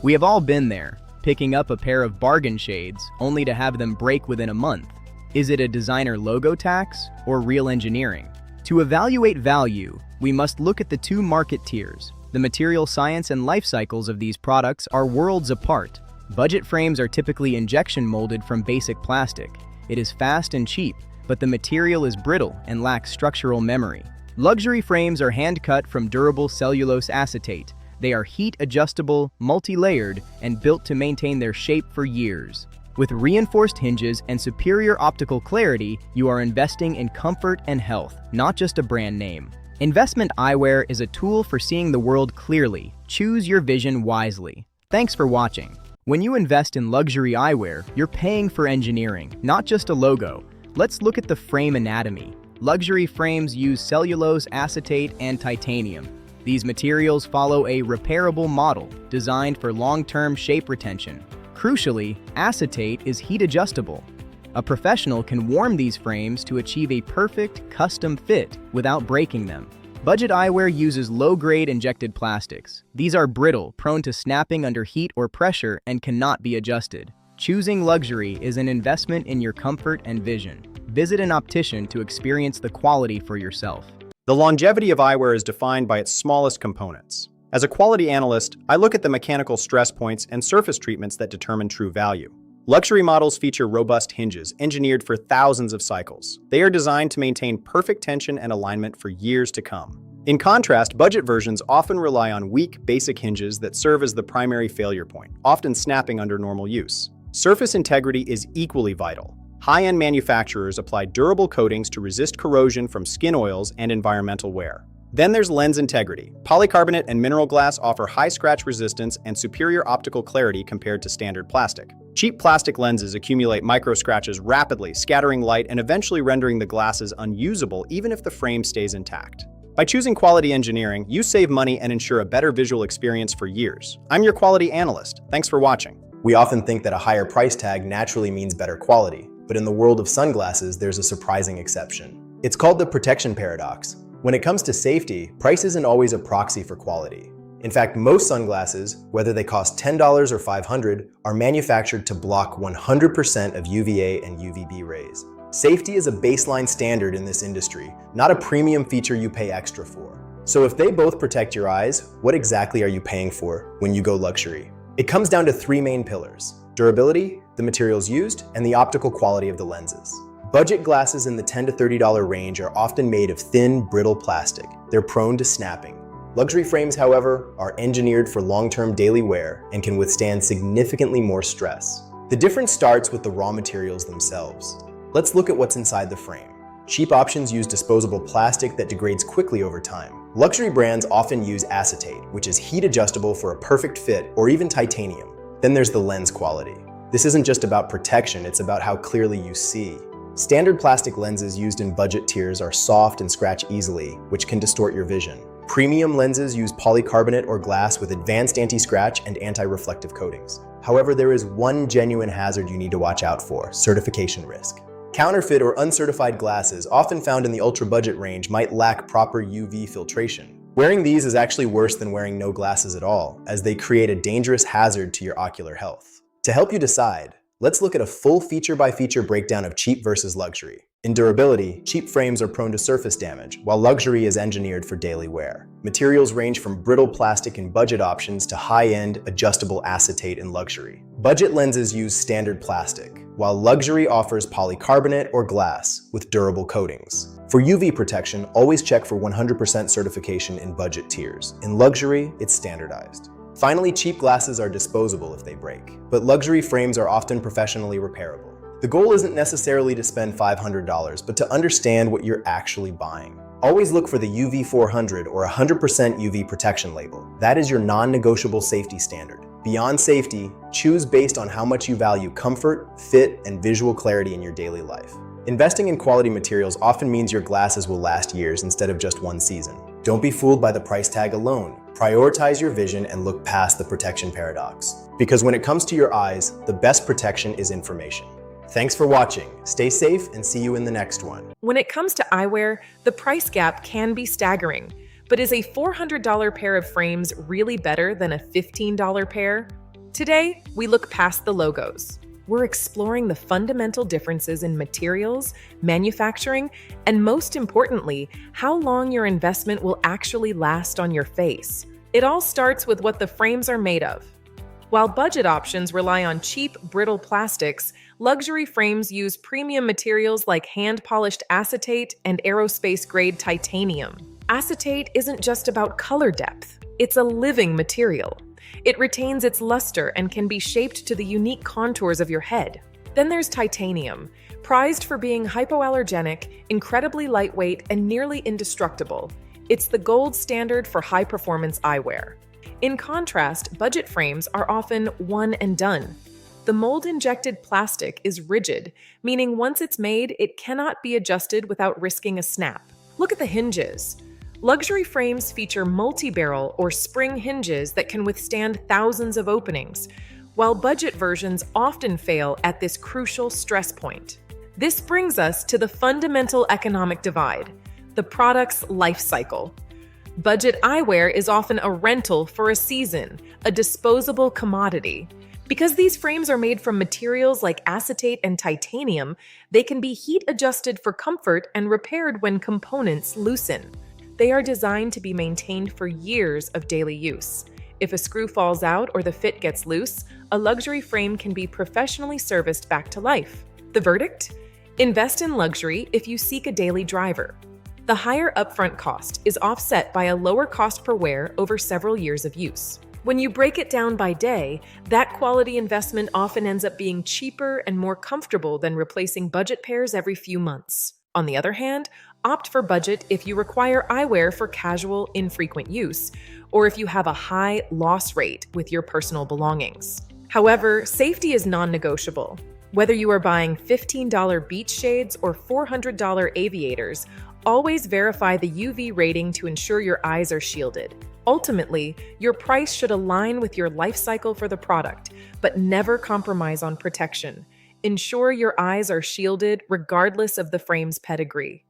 We have all been there, picking up a pair of bargain shades only to have them break within a month. Is it a designer logo tax or real engineering? To evaluate value, we must look at the two market tiers. The material science and life cycles of these products are worlds apart. Budget frames are typically injection molded from basic plastic. It is fast and cheap, but the material is brittle and lacks structural memory. Luxury frames are hand-cut from durable cellulose acetate. They are heat-adjustable, multi-layered, and built to maintain their shape for years. With reinforced hinges and superior optical clarity, you are investing in comfort and health, not just a brand name. Investment eyewear is a tool for seeing the world clearly. Choose your vision wisely. Thanks for watching. When you invest in luxury eyewear, you're paying for engineering, not just a logo. Let's look at the frame anatomy. Luxury frames use cellulose acetate and titanium. These materials follow a repairable model designed for long-term shape retention. Crucially, acetate is heat-adjustable. A professional can warm these frames to achieve a perfect, custom fit without breaking them. Budget eyewear uses low-grade injected plastics. These are brittle, prone to snapping under heat or pressure, and cannot be adjusted. Choosing luxury is an investment in your comfort and vision. Visit an optician to experience the quality for yourself. The longevity of eyewear is defined by its smallest components. As a quality analyst, I look at the mechanical stress points and surface treatments that determine true value. Luxury models feature robust hinges engineered for thousands of cycles. They are designed to maintain perfect tension and alignment for years to come. In contrast, budget versions often rely on weak, basic hinges that serve as the primary failure point, often snapping under normal use. Surface integrity is equally vital. High-end manufacturers apply durable coatings to resist corrosion from skin oils and environmental wear. Then there's lens integrity. Polycarbonate and mineral glass offer high scratch resistance and superior optical clarity compared to standard plastic. Cheap plastic lenses accumulate micro scratches rapidly, scattering light and eventually rendering the glasses unusable even if the frame stays intact. By choosing quality engineering, you save money and ensure a better visual experience for years. I'm your quality analyst. Thanks for watching. We often think that a higher price tag naturally means better quality, but in the world of sunglasses, there's a surprising exception. It's called the protection paradox. When it comes to safety, price isn't always a proxy for quality. In fact, most sunglasses, whether they cost $10 or $500, are manufactured to block 100% of UVA and UVB rays. Safety is a baseline standard in this industry, not a premium feature you pay extra for. So if they both protect your eyes, what exactly are you paying for when you go luxury? It comes down to three main pillars: durability, the materials used, and the optical quality of the lenses. Budget glasses in the $10 to $30 range are often made of thin, brittle plastic. They're prone to snapping. Luxury frames, however, are engineered for long-term daily wear and can withstand significantly more stress. The difference starts with the raw materials themselves. Let's look at what's inside the frame. Cheap options use disposable plastic that degrades quickly over time. Luxury brands often use acetate, which is heat adjustable for a perfect fit, or even titanium. Then there's the lens quality. This isn't just about protection, it's about how clearly you see. Standard plastic lenses used in budget tiers are soft and scratch easily, which can distort your vision. Premium lenses use polycarbonate or glass with advanced anti-scratch and anti-reflective coatings. However, there is one genuine hazard you need to watch out for: certification risk. Counterfeit or uncertified glasses, often found in the ultra-budget range, might lack proper UV filtration. Wearing these is actually worse than wearing no glasses at all, as they create a dangerous hazard to your ocular health. To help you decide, let's look at a full feature-by-feature breakdown of cheap versus luxury. In durability, cheap frames are prone to surface damage, while luxury is engineered for daily wear. Materials range from brittle plastic in budget options to high-end, adjustable acetate in luxury. Budget lenses use standard plastic, while luxury offers polycarbonate or glass with durable coatings. For UV protection, always check for 100% certification in budget tiers. In luxury, it's standardized. Finally, cheap glasses are disposable if they break, but luxury frames are often professionally repairable. The goal isn't necessarily to spend $500, but to understand what you're actually buying. Always look for the UV 400 or 100% UV protection label. That is your non-negotiable safety standard. Beyond safety, choose based on how much you value comfort, fit, and visual clarity in your daily life. Investing in quality materials often means your glasses will last years instead of just one season. Don't be fooled by the price tag alone. Prioritize your vision and look past the protection paradox. Because when it comes to your eyes, the best protection is information. Thanks for watching. Stay safe and see you in the next one. When it comes to eyewear, the price gap can be staggering. But is a $400 pair of frames really better than a $15 pair? Today, we look past the logos. We're exploring the fundamental differences in materials, manufacturing, and most importantly, how long your investment will actually last on your face. It all starts with what the frames are made of. While budget options rely on cheap, brittle plastics, luxury frames use premium materials like hand-polished acetate and aerospace-grade titanium. Acetate isn't just about color depth, it's a living material. It retains its luster and can be shaped to the unique contours of your head. Then there's titanium, prized for being hypoallergenic, incredibly lightweight, and nearly indestructible. It's the gold standard for high-performance eyewear. In contrast, budget frames are often one and done. The mold-injected plastic is rigid, meaning once it's made, it cannot be adjusted without risking a snap. Look at the hinges. Luxury frames feature multi-barrel or spring hinges that can withstand thousands of openings, while budget versions often fail at this crucial stress point. This brings us to the fundamental economic divide, the product's life cycle. Budget eyewear is often a rental for a season, a disposable commodity. Because these frames are made from materials like acetate and titanium, they can be heat adjusted for comfort and repaired when components loosen. They are designed to be maintained for years of daily use. If a screw falls out or the fit gets loose, a luxury frame can be professionally serviced back to life. The verdict? Invest in luxury if you seek a daily driver. The higher upfront cost is offset by a lower cost per wear over several years of use. When you break it down by day, that quality investment often ends up being cheaper and more comfortable than replacing budget pairs every few months. On the other hand, opt for budget if you require eyewear for casual, infrequent use, or if you have a high loss rate with your personal belongings. However, safety is non-negotiable. Whether you are buying $15 beach shades or $400 aviators, always verify the UV rating to ensure your eyes are shielded. Ultimately, your price should align with your life cycle for the product, but never compromise on protection. Ensure your eyes are shielded regardless of the frame's pedigree.